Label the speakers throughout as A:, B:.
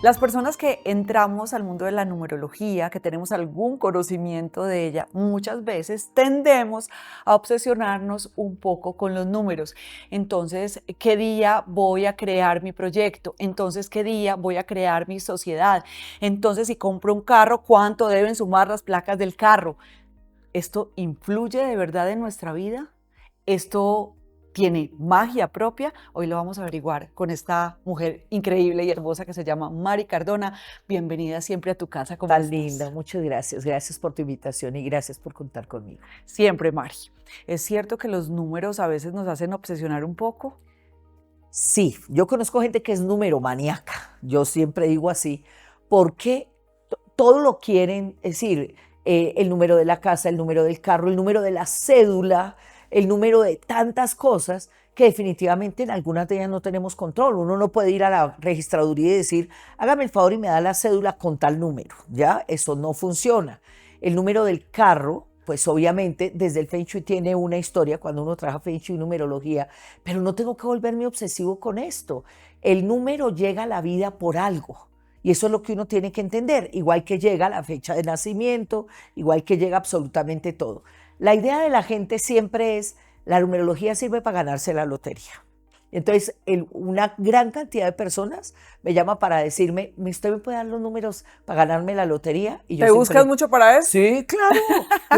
A: Las personas que entramos al mundo de la numerología, que tenemos algún conocimiento de ella, muchas veces tendemos a obsesionarnos un poco con los números. Entonces, ¿qué día voy a crear mi proyecto? Entonces, ¿qué día voy a crear mi sociedad? Entonces, si compro un carro, ¿cuánto deben sumar las placas del carro? ¿Esto influye de verdad en nuestra vida? ¿Esto tiene magia propia? Hoy lo vamos a averiguar con esta mujer increíble y hermosa que se llama Mari Cardona. Bienvenida siempre a tu casa, ¿cómo
B: Tan
A: estás?
B: linda, muchas gracias. Gracias por tu invitación y gracias por contar conmigo.
A: Siempre, Mari. ¿Es cierto que los números a veces nos hacen obsesionar un poco?
B: Sí, yo conozco gente que es numeromaníaca, yo siempre digo así, porque todo lo quieren, es decir, el número de la casa, el número del carro, el número de la cédula, el número de tantas cosas que definitivamente en algunas de ellas no tenemos control. Uno no puede ir a la registraduría y decir, hágame el favor y me da la cédula con tal número, ¿ya? Eso no funciona. El número del carro, pues obviamente desde el Feng Shui tiene una historia cuando uno trabaja Feng Shui y numerología, pero no tengo que volverme obsesivo con esto. El número llega a la vida por algo. Y eso es lo que uno tiene que entender, igual que llega la fecha de nacimiento, igual que llega absolutamente todo. La idea de la gente siempre es, la numerología sirve para ganarse la lotería. Entonces, una gran cantidad de personas me llama para decirme, ¿usted me puede dar los números para ganarme la lotería? Y yo
A: ¿Te buscas
B: siempre,
A: mucho para eso?
B: sí, claro.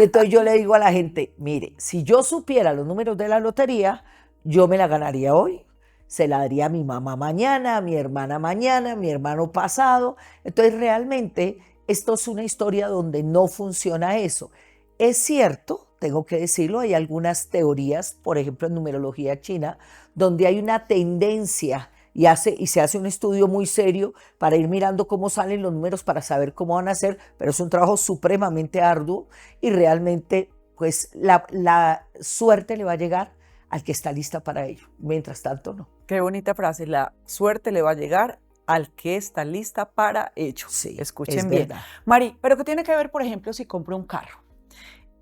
B: Y entonces yo le digo a la gente, mire, si yo supiera los números de la lotería, yo me la ganaría hoy. Se la daría a mi mamá mañana, a mi hermana mañana, a mi hermano pasado. Entonces realmente esto es una historia donde no funciona eso. Es cierto, tengo que decirlo, hay algunas teorías, por ejemplo en numerología china, donde hay una tendencia y se hace un estudio muy serio para ir mirando cómo salen los números para saber cómo van a ser, pero es un trabajo supremamente arduo y realmente pues la suerte le va a llegar al que está lista para ello. Mientras tanto, no.
A: Qué bonita frase. La suerte le va a llegar al que está lista para ello.
B: Sí, es
A: Escuchen bien.
B: verdad.
A: Mari, ¿pero qué tiene que ver, por ejemplo, si compro un carro?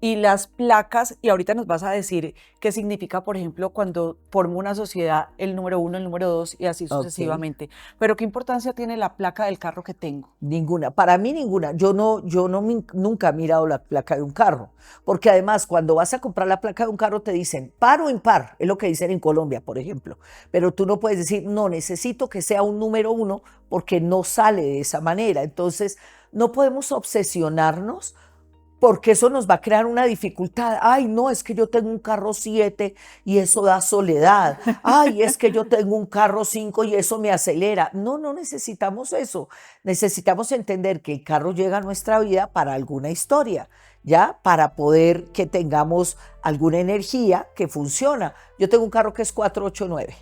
A: Y las placas, y ahorita nos vas a decir qué significa, por ejemplo, cuando formo una sociedad, el número uno, el número dos y así
B: Ok.
A: sucesivamente. Pero ¿qué importancia tiene la placa del carro que tengo?
B: Ninguna, para mí ninguna. Nunca he mirado la placa de un carro, porque además cuando vas a comprar la placa de un carro te dicen par o impar, es lo que dicen en Colombia, por ejemplo, pero tú no puedes decir, no, necesito que sea un número uno porque no sale de esa manera. Entonces, no podemos obsesionarnos porque eso nos va a crear una dificultad. Ay, no, es que yo tengo un carro 7 y eso da soledad. Ay, es que yo tengo un carro 5 y eso me acelera. No, no necesitamos eso. Necesitamos entender que el carro llega a nuestra vida para alguna historia, ¿ya? Para poder que tengamos alguna energía que funciona. Yo tengo un carro que es 489.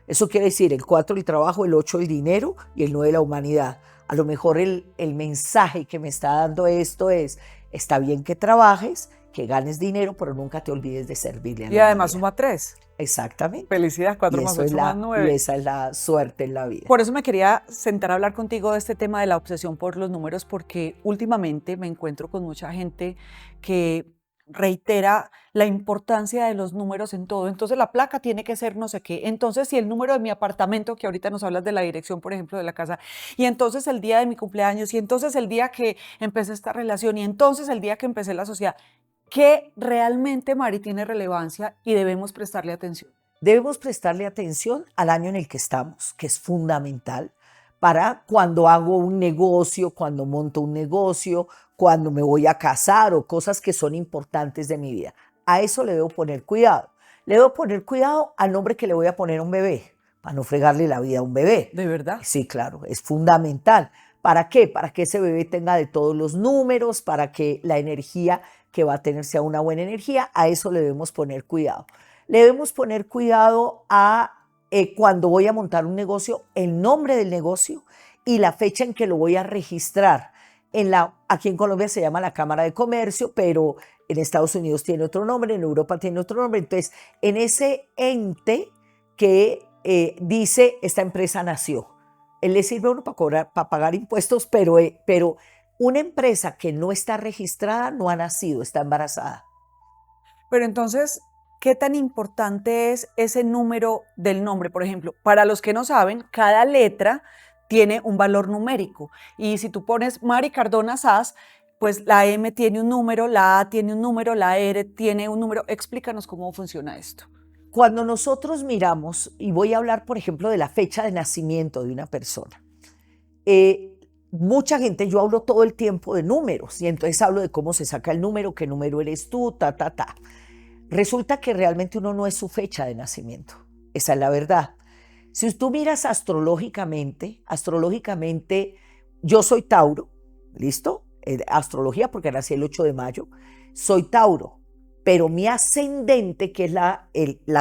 B: Eso quiere decir el 4 el trabajo, el 8 el dinero y el 9 la humanidad. A lo mejor el mensaje que me está dando esto es, está bien que trabajes, que ganes dinero, pero nunca te olvides de servirle a
A: Y
B: la
A: además
B: humanidad.
A: suma 3.
B: Exactamente.
A: Felicidad, 4
B: Y,
A: más
B: eso es
A: 8 más
B: y
A: 9.
B: esa es la suerte en la vida.
A: Por eso me quería sentar a hablar contigo de este tema de la obsesión por los números, porque últimamente me encuentro con mucha gente que reitera la importancia de los números en todo. Entonces la placa tiene que ser no sé qué. Entonces si el número de mi apartamento, que ahorita nos hablas de la dirección, por ejemplo, de la casa, y entonces el día de mi cumpleaños, y entonces el día que empecé esta relación, y entonces el día que empecé la sociedad, que realmente, Mari, tiene relevancia y debemos prestarle atención.
B: Debemos prestarle atención al año en el que estamos, que es fundamental para cuando hago un negocio, cuando monto un negocio, cuando me voy a casar o cosas que son importantes de mi vida. A eso le debo poner cuidado. Le debo poner cuidado al nombre que le voy a poner a un bebé, para no fregarle la vida a un bebé.
A: ¿De verdad?
B: Sí, claro, es fundamental. ¿Para qué? Para que ese bebé tenga de todos los números, para que la energía que va a tener sea una buena energía. A eso le debemos poner cuidado. Le debemos poner cuidado a cuando voy a montar un negocio, el nombre del negocio y la fecha en que lo voy a registrar. Aquí en Colombia se llama la Cámara de Comercio, pero en Estados Unidos tiene otro nombre, en Europa tiene otro nombre. Entonces, en ese ente que dice esta empresa nació, él le sirve a uno para cobrar, para pagar impuestos, pero una empresa que no está registrada no ha nacido, está embarazada.
A: Pero entonces, ¿qué tan importante es ese número del nombre? Por ejemplo, para los que no saben, cada letra tiene un valor numérico. Y si tú pones Mari Cardona Sass, pues la M tiene un número, la A tiene un número, la R tiene un número. Explícanos cómo funciona esto.
B: Cuando nosotros miramos, y voy a hablar, por ejemplo, de la fecha de nacimiento de una persona, mucha gente, yo hablo todo el tiempo de números, y entonces hablo de cómo se saca el número, qué número eres tú, ta, ta, ta. Resulta que realmente uno no es su fecha de nacimiento. Esa es la verdad. Si tú miras astrológicamente, yo soy Tauro, ¿listo? Astrología, porque nací el 8 de mayo, soy Tauro, pero mi ascendente, que es la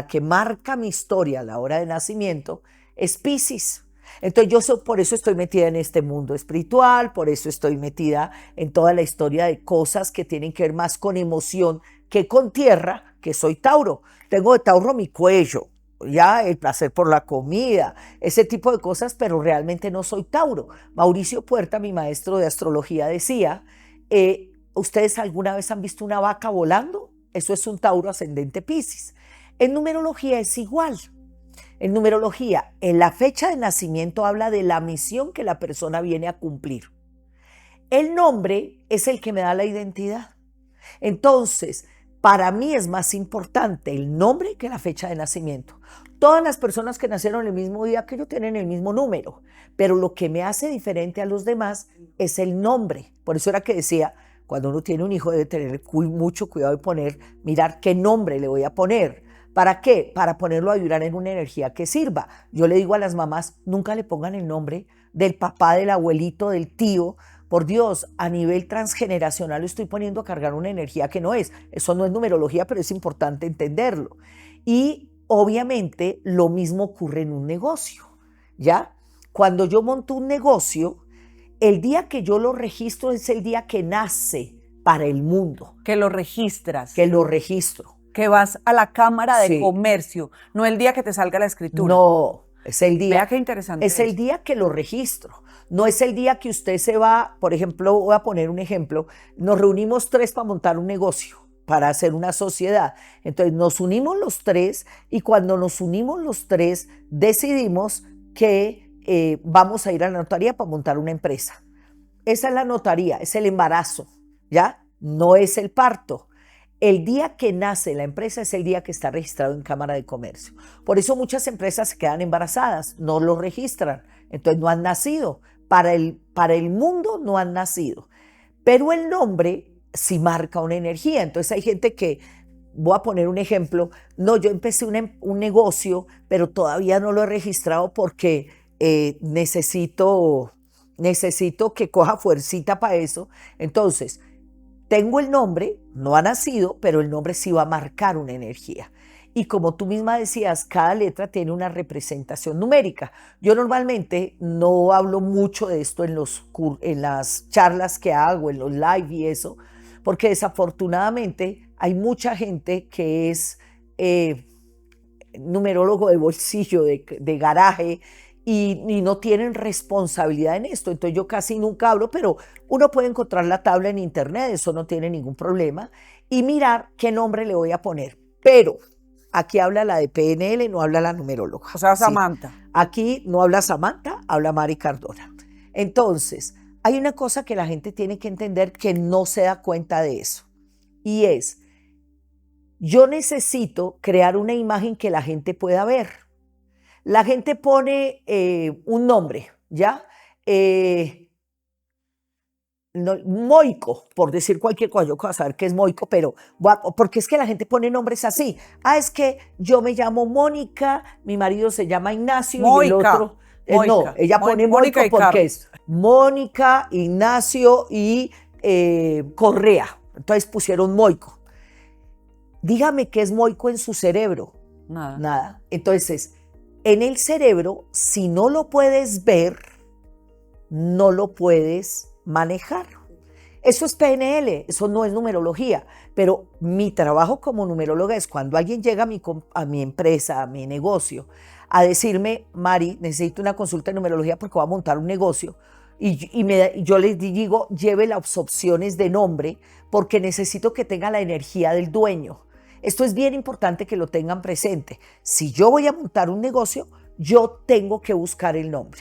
B: que marca mi historia a la hora de nacimiento, es Piscis. Entonces por eso estoy metida en este mundo espiritual, por eso estoy metida en toda la historia de cosas que tienen que ver más con emoción que con tierra, que soy Tauro. Tengo de Tauro mi cuello, ya el placer por la comida, ese tipo de cosas, pero realmente no soy Tauro. Mauricio Puerta, mi maestro de astrología, decía, ¿ustedes alguna vez han visto una vaca volando? Eso es un Tauro ascendente Piscis. En numerología es igual. En numerología, en la fecha de nacimiento habla de la misión que la persona viene a cumplir. El nombre es el que me da la identidad. Entonces, para mí es más importante el nombre que la fecha de nacimiento. Todas las personas que nacieron el mismo día que yo tienen el mismo número, pero lo que me hace diferente a los demás es el nombre. Por eso era que decía, cuando uno tiene un hijo debe tener mucho cuidado de mirar qué nombre le voy a poner. ¿Para qué? Para ponerlo a vibrar en una energía que sirva. Yo le digo a las mamás, nunca le pongan el nombre del papá, del abuelito, del tío. Por Dios, a nivel transgeneracional lo estoy poniendo a cargar una energía que no es. Eso no es numerología, pero es importante entenderlo. Y obviamente lo mismo ocurre en un negocio, ¿ya? Cuando yo monto un negocio, el día que yo lo registro es el día que nace para el mundo.
A: Que lo registras.
B: Que lo registro.
A: Que vas a la Cámara de Comercio, no el día que te salga la escritura.
B: No, es el día.
A: Vea qué interesante.
B: Es el día que lo registro. No es el día que usted se va, por ejemplo, voy a poner un ejemplo, nos reunimos 3 para montar un negocio, para hacer una sociedad. Entonces nos unimos los 3 y cuando nos unimos los 3 decidimos que vamos a ir a la notaría para montar una empresa. Esa es la notaría, es el embarazo, ¿ya? No es el parto. El día que nace la empresa es el día que está registrado en Cámara de Comercio. Por eso muchas empresas se quedan embarazadas, no lo registran, entonces no han nacido. Para el mundo no han nacido. Pero el nombre sí marca una energía. Entonces hay gente que, voy a poner un ejemplo, no, yo empecé un negocio, pero todavía no lo he registrado porque necesito que coja fuercita para eso. Entonces, tengo el nombre, no ha nacido, pero el nombre sí va a marcar una energía. Y como tú misma decías, cada letra tiene una representación numérica. Yo normalmente no hablo mucho de esto en las charlas que hago, en los live y eso, porque desafortunadamente hay mucha gente que es numerólogo de bolsillo, de garaje, y no tienen responsabilidad en esto. Entonces yo casi nunca hablo, pero uno puede encontrar la tabla en internet, eso no tiene ningún problema, y mirar qué nombre le voy a poner. Pero aquí habla la de PNL, no habla la numeróloga.
A: O sea, Samantha.
B: Sí. Aquí no habla Samantha, habla Mari Cardona. Entonces, hay una cosa que la gente tiene que entender que no se da cuenta de eso, y es, yo necesito crear una imagen que la gente pueda ver. La gente pone un nombre, ¿ya? Moico, por decir cualquier cosa, yo voy a saber qué es Moico, pero porque es que la gente pone nombres así. Es que yo me llamo Mónica, mi marido se llama Ignacio
A: Moica,
B: y el otro. No, ella pone Moico porque es Mónica, Ignacio y Correa. Entonces pusieron Moico. Dígame qué es Moico en su cerebro. Nada. Entonces, en el cerebro, si no lo puedes ver, no lo puedes manejar. Eso es PNL, eso no es numerología, pero mi trabajo como numeróloga es cuando alguien llega a mi empresa, a mi negocio, a decirme, Mari, necesito una consulta de numerología porque voy a montar un negocio, y yo les digo, lleve las opciones de nombre porque necesito que tenga la energía del dueño. Esto es bien importante que lo tengan presente. Si yo voy a montar un negocio, yo tengo que buscar el nombre.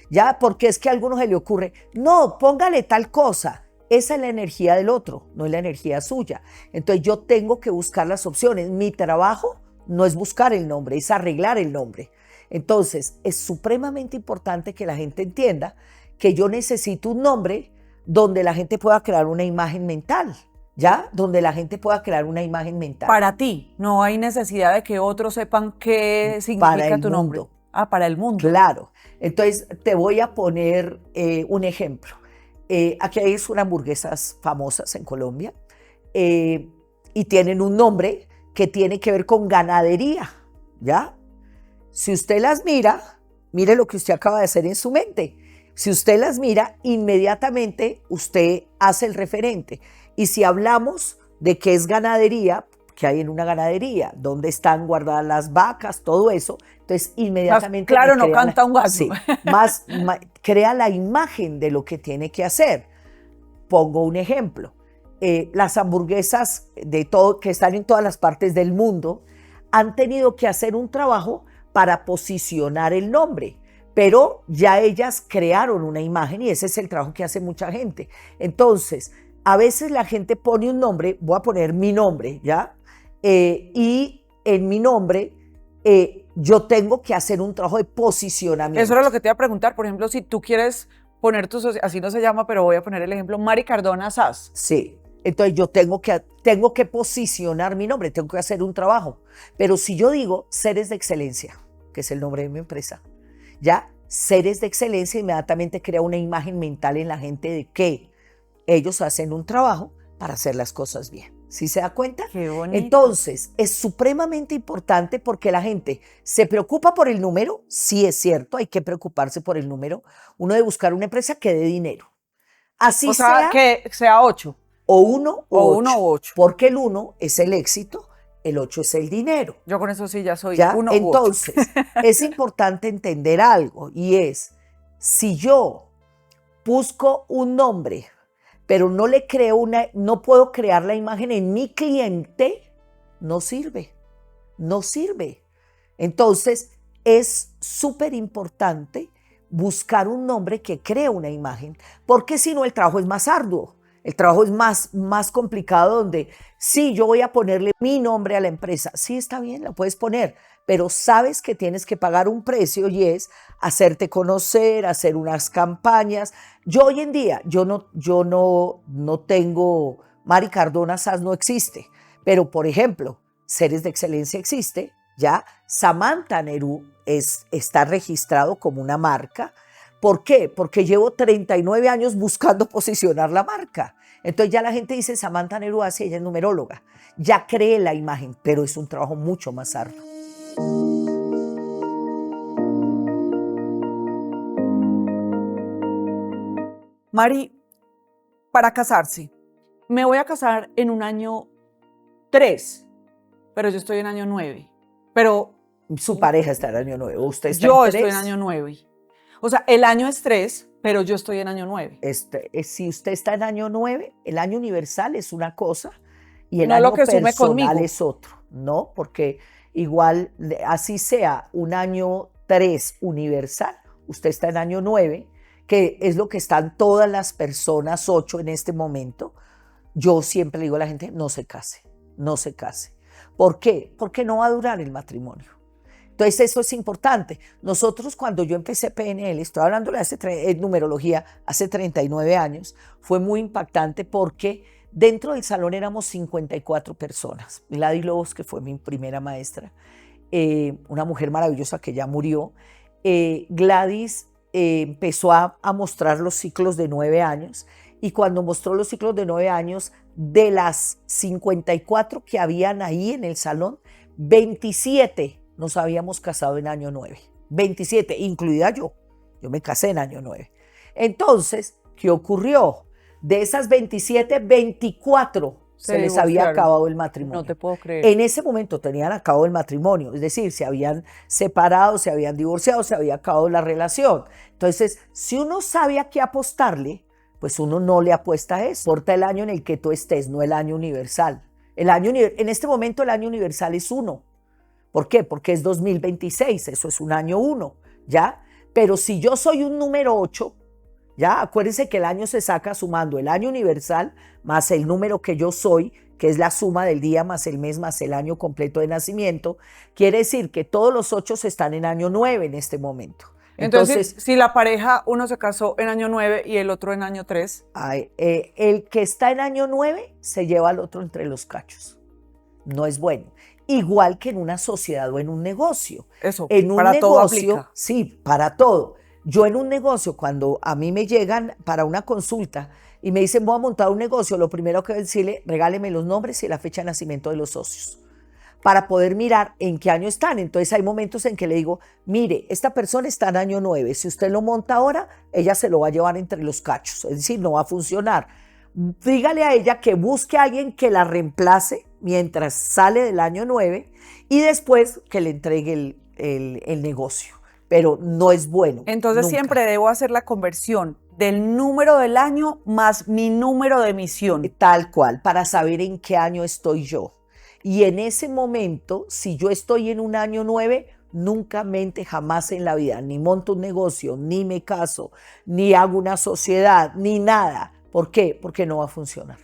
B: ¿ya? Porque es que a algunos se le ocurre, no, póngale tal cosa. Esa es la energía del otro, no es la energía suya. Entonces yo tengo que buscar las opciones. Mi trabajo no es buscar el nombre, es arreglar el nombre. Entonces es supremamente importante que la gente entienda que yo necesito un nombre donde la gente pueda crear una imagen mental, ¿ya? Donde la gente pueda crear una imagen mental.
A: Para ti, no hay necesidad de que otros sepan qué
B: Para
A: significa
B: el
A: tu nombre.
B: mundo.
A: Ah, para el mundo.
B: Claro. Entonces te voy a poner un ejemplo. Aquí hay unas hamburguesas famosas en Colombia y tienen un nombre que tiene que ver con ganadería, ¿ya? Si usted las mira, mire lo que usted acaba de hacer en su mente. Si usted las mira, inmediatamente usted hace el referente. Y si hablamos de qué es ganadería, que hay en una ganadería, dónde están guardadas las vacas, todo eso, entonces inmediatamente
A: Claro, no
B: crea
A: canta un gallo.
B: sí, crea la imagen de lo que tiene que hacer. Pongo un ejemplo. Las hamburguesas que están en todas las partes del mundo han tenido que hacer un trabajo para posicionar el nombre, pero ya ellas crearon una imagen y ese es el trabajo que hace mucha gente. Entonces, a veces la gente pone un nombre, voy a poner mi nombre, ¿ya? Y en mi nombre yo tengo que hacer un trabajo de posicionamiento.
A: Eso era lo que te iba a preguntar. Por ejemplo, si tú quieres poner así no se llama, pero voy a poner el ejemplo, Mari Cardona Sass.
B: Sí, entonces yo tengo que posicionar mi nombre, tengo que hacer un trabajo. Pero si yo digo Seres de Excelencia, que es el nombre de mi empresa, ya Seres de Excelencia inmediatamente crea una imagen mental en la gente de que ellos hacen un trabajo para hacer las cosas bien. ¿Sí se da cuenta?
A: Qué bonito.
B: Entonces, es supremamente importante porque la gente se preocupa por el número. Sí, es cierto, hay que preocuparse por el número. Uno debe buscar una empresa que dé dinero. Así
A: O sea, que sea 8.
B: o 1 o 8.
A: 1 u 8.
B: Porque el 1 es el éxito, el 8 es el dinero.
A: Yo con eso sí ya soy
B: ¿Ya?
A: 1 u 8.
B: Entonces, es importante entender algo y es, si yo busco un nombre pero no le creo no puedo crear la imagen en mi cliente, no sirve, no sirve. Entonces, es súper importante buscar un nombre que cree una imagen, porque si no el trabajo es más arduo, el trabajo es más complicado donde sí, yo voy a ponerle mi nombre a la empresa, sí está bien, la puedes poner, pero sabes que tienes que pagar un precio y es hacerte conocer, hacer unas campañas. Yo hoy en día, yo no tengo, Mari Cardona Sass no existe, pero por ejemplo, Seres de Excelencia existe, ya Samantha Nerú está registrado como una marca. ¿Por qué? Porque llevo 39 años buscando posicionar la marca. Entonces ya la gente dice Samantha Nerú, ella es numeróloga, ya cree la imagen, pero es un trabajo mucho más arduo.
A: Mari, para casarse, me voy a casar en un año 3, pero yo estoy en año 9. Pero
B: su pareja está en año 9, usted está
A: yo
B: en 3.
A: estoy en año 9. O sea, el año es 3, pero yo estoy en año 9.
B: Si usted está en año 9, el año universal es una cosa y el
A: no
B: año
A: lo que sume
B: personal
A: conmigo.
B: es otro, ¿no? Porque igual, así sea un año 3 universal, usted está en año 9, que es lo que están todas las personas 8 en este momento. Yo siempre le digo a la gente, no se case, no se case. ¿Por qué? Porque no va a durar el matrimonio. Entonces eso es importante. Nosotros cuando yo empecé PNL, estoy hablando de numerología, hace 39 años, fue muy impactante porque dentro del salón éramos 54 personas. Gladys Lobos, que fue mi primera maestra, una mujer maravillosa que ya murió. Gladys empezó a mostrar los ciclos de 9 años y cuando mostró los ciclos de 9 años, de las 54 que habían ahí en el salón, 27 nos habíamos casado en año 9, 27, incluida yo. Yo me casé en año 9. Entonces, ¿qué ocurrió? De esas 27, 24 se les había acabado el matrimonio.
A: No te puedo creer.
B: En ese momento tenían acabado el matrimonio, es decir, se habían separado, se habían divorciado, se había acabado la relación. Entonces, si uno sabe a qué apostarle, pues uno no le apuesta a eso. Importa el año en el que tú estés, no el año universal. En este momento el año universal es 1. ¿Por qué? Porque es 2026, eso es un año 1, ¿ya? Pero si yo soy un número 8, ya acuérdense que el año se saca sumando el año universal más el número que yo soy, que es la suma del día más el mes más el año completo de nacimiento. Quiere decir que todos los 8 están en año 9 en este momento.
A: Entonces, si la pareja, uno se casó en año 9 y el otro en año 3.
B: El que está en año 9 se lleva al otro entre los cachos. No es bueno. Igual que en una sociedad o en un negocio.
A: Eso,
B: en un
A: para
B: negocio,
A: todo aplica.
B: Sí, para todo. Yo en un negocio, cuando a mí me llegan para una consulta y me dicen voy a montar un negocio, lo primero que voy a decirle, regáleme los nombres y la fecha de nacimiento de los socios, para poder mirar en qué año están. Entonces hay momentos en que le digo, mire, esta persona está en año 9, si usted lo monta ahora, ella se lo va a llevar entre los cachos, es decir, no va a funcionar. Dígale a ella que busque a alguien que la reemplace mientras sale del año 9 y después que le entregue el negocio. Pero no es bueno.
A: Entonces
B: nunca.
A: Siempre debo hacer la conversión del número del año más mi número de emisión.
B: Tal cual, para saber en qué año estoy yo. Y en ese momento, si yo estoy en un año 9, nunca mente, jamás en la vida, ni monto un negocio, ni me caso, ni hago una sociedad, ni nada. ¿Por qué? Porque no va a funcionar.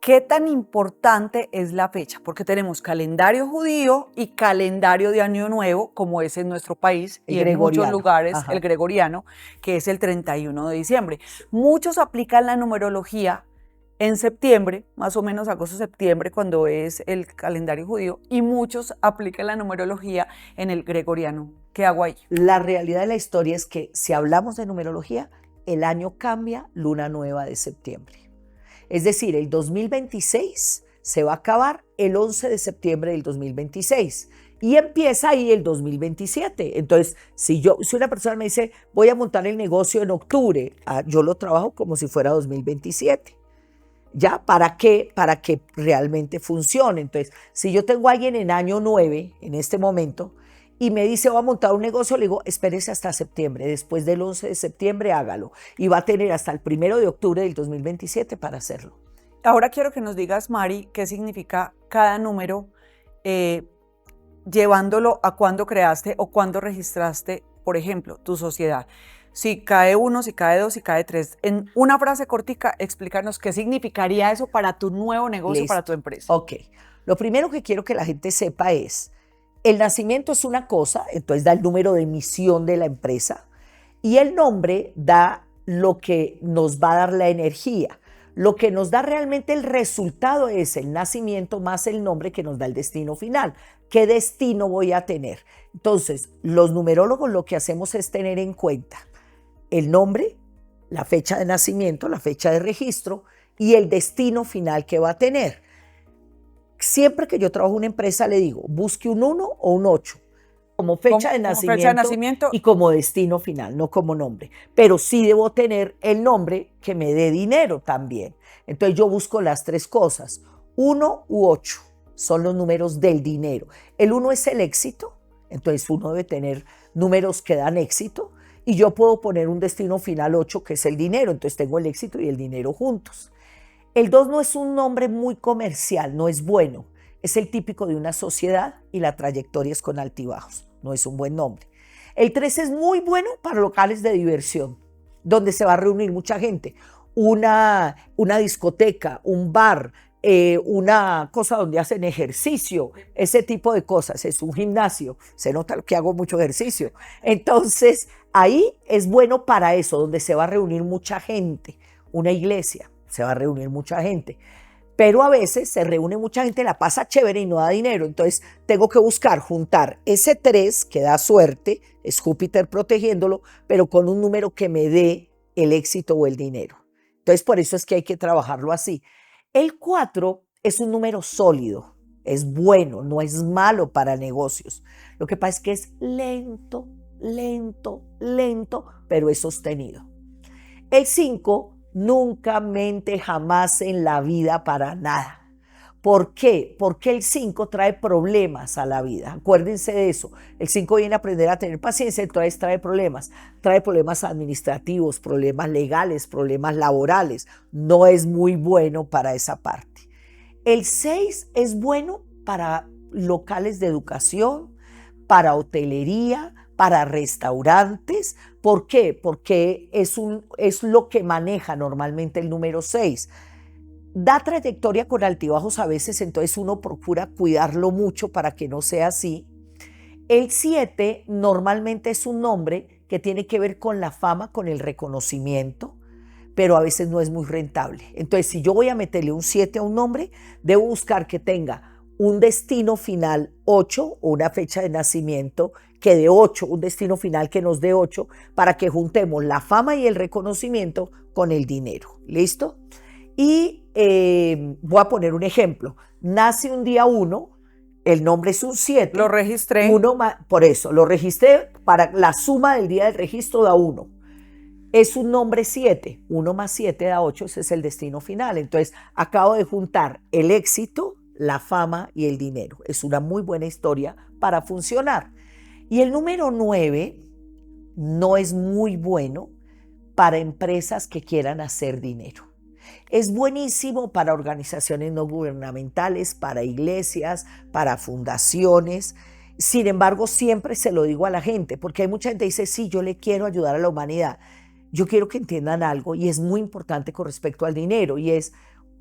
A: ¿Qué tan importante es la fecha? Porque tenemos calendario judío y calendario de Año Nuevo, como es en nuestro país y en muchos lugares, el gregoriano, que es el 31 de diciembre. Muchos aplican la numerología en septiembre, más o menos agosto-septiembre, cuando es el calendario judío, y muchos aplican la numerología en el gregoriano. ¿Qué hago ahí?
B: La realidad de la historia es que si hablamos de numerología, el año cambia luna nueva de septiembre. Es decir, el 2026 se va a acabar el 11 de septiembre del 2026 y empieza ahí el 2027. Entonces, si una persona me dice, voy a montar el negocio en octubre, yo lo trabajo como si fuera 2027. ¿Ya? ¿Para qué? Para que realmente funcione. Entonces, si yo tengo a alguien en año 9, en este momento, y me dice, voy a montar un negocio, le digo, espérese hasta septiembre, después del 11 de septiembre hágalo, y va a tener hasta el 1 de octubre del 2027 para hacerlo.
A: Ahora quiero que nos digas, Mari, qué significa cada número, llevándolo a cuándo creaste o cuándo registraste, por ejemplo, tu sociedad. Si cae 1, si cae 2, si cae 3. En una frase cortica, explícanos qué significaría eso para tu nuevo negocio,
B: Listo.
A: para tu empresa.
B: Ok. Lo primero que quiero que la gente sepa es, el nacimiento es una cosa, entonces da el número de emisión de la empresa, y el nombre da lo que nos va a dar la energía. Lo que nos da realmente el resultado es el nacimiento más el nombre que nos da el destino final. ¿Qué destino voy a tener? Entonces, los numerólogos lo que hacemos es tener en cuenta el nombre, la fecha de nacimiento, la fecha de registro y el destino final que va a tener. Siempre que yo trabajo en una empresa le digo, busque un 1 o un 8 como fecha de nacimiento y como destino final, no como nombre. Pero sí debo tener el nombre que me dé dinero también. Entonces yo busco las tres cosas. 1 u 8 son los números del dinero. El 1 es el éxito, entonces uno debe tener números que dan éxito. Y yo puedo poner un destino final 8 que es el dinero, entonces tengo el éxito y el dinero juntos. El 2 no es un nombre muy comercial, no es bueno. Es el típico de una sociedad y la trayectoria es con altibajos. No es un buen nombre. El 3 es muy bueno para locales de diversión, donde se va a reunir mucha gente. Una discoteca, un bar, una cosa donde hacen ejercicio, ese tipo de cosas. Es un gimnasio. Se nota que hago mucho ejercicio. Entonces, ahí es bueno para eso, donde se va a reunir mucha gente. Una iglesia. Se va a reunir mucha gente, pero a veces se reúne mucha gente, la pasa chévere y no da dinero, entonces tengo que buscar juntar ese 3 que da suerte, es Júpiter protegiéndolo, pero con un número que me dé el éxito o el dinero. Entonces por eso es que hay que trabajarlo así. El 4 es un número sólido, es bueno, no es malo para negocios. Lo que pasa es que es lento, pero es sostenido. El 5 nunca mente jamás en la vida para nada. ¿Por qué? Porque el 5 trae problemas a la vida. Acuérdense de eso. El 5 viene a aprender a tener paciencia, entonces trae problemas. Trae problemas administrativos, problemas legales, problemas laborales. No es muy bueno para esa parte. El 6 es bueno para locales de educación, para hotelería, para restaurantes. ¿Por qué? Porque es lo que maneja normalmente el número 6. Da trayectoria con altibajos a veces, entonces uno procura cuidarlo mucho para que no sea así. El 7 normalmente es un nombre que tiene que ver con la fama, con el reconocimiento, pero a veces no es muy rentable. Entonces, si yo voy a meterle un 7 a un nombre, debo buscar que tenga un destino final 8 o una fecha de nacimiento que dé 8, un destino final que nos dé 8, para que juntemos la fama y el reconocimiento con el dinero. ¿Listo? Y voy a poner un ejemplo. Nace un día 1, el nombre es un 7.
A: Lo registré.
B: Por eso, lo registré, para la suma del día del registro da 1. Es un nombre 7, 1 más 7 da 8, ese es el destino final. Entonces, acabo de juntar el éxito, la fama y el dinero. Es una muy buena historia para funcionar. Y el número 9 no es muy bueno para empresas que quieran hacer dinero. Es buenísimo para organizaciones no gubernamentales, para iglesias, para fundaciones. Sin embargo, siempre se lo digo a la gente, porque hay mucha gente que dice, sí, yo le quiero ayudar a la humanidad. Yo quiero que entiendan algo y es muy importante con respecto al dinero, y es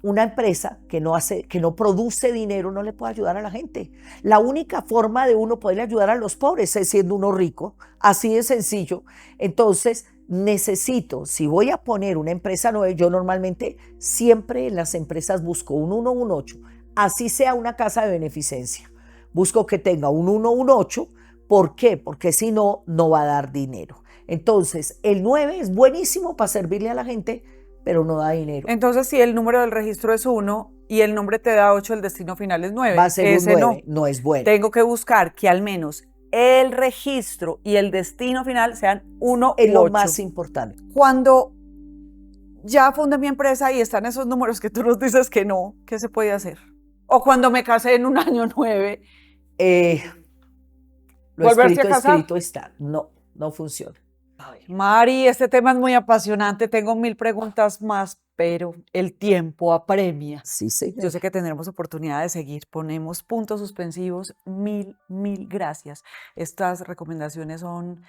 B: una empresa que no produce dinero, no le puede ayudar a la gente. La única forma de uno poderle ayudar a los pobres es siendo uno rico, así de sencillo. Entonces, necesito, si voy a poner una empresa nueva, yo normalmente siempre en las empresas busco un 1 o un 8, así sea una casa de beneficencia. Busco que tenga un 1 o un 8. ¿Por qué? Porque si no, no va a dar dinero. Entonces, el 9 es buenísimo para servirle a la gente, pero no da dinero.
A: Entonces, si el número del registro es 1 y el nombre te da 8, el destino final es 9.
B: Va a ser un
A: Ese
B: 9, no es bueno.
A: Tengo que buscar que al menos el registro y el destino final sean 1
B: Es
A: u
B: lo
A: 8.
B: más importante.
A: Cuando ya fundé mi empresa y están esos números que tú nos dices que no, ¿qué se puede hacer? O cuando me casé en un año 9,
B: Lo
A: ¿volverse a casar?
B: escrito está. No, no funciona.
A: Mari, este tema es muy apasionante. Tengo 1000 preguntas más, pero el tiempo apremia.
B: Sí, señor.
A: Yo sé que tendremos oportunidad de seguir. Ponemos puntos suspensivos. Mil gracias. Estas recomendaciones son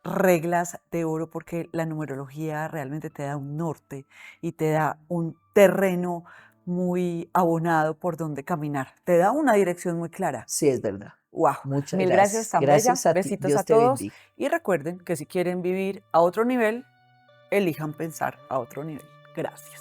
A: reglas de oro, porque la numerología realmente te da un norte y te da un terreno muy abonado por donde caminar. Te da una dirección muy clara.
B: Sí, es verdad.
A: Wow.
B: Muchas
A: Mil
B: gracias.
A: gracias, tan
B: Gracias
A: bella.
B: a ti.
A: Besitos
B: Dios
A: a
B: te
A: todos.
B: bendiga.
A: Y recuerden que si quieren vivir a otro nivel, elijan pensar a otro nivel. Gracias.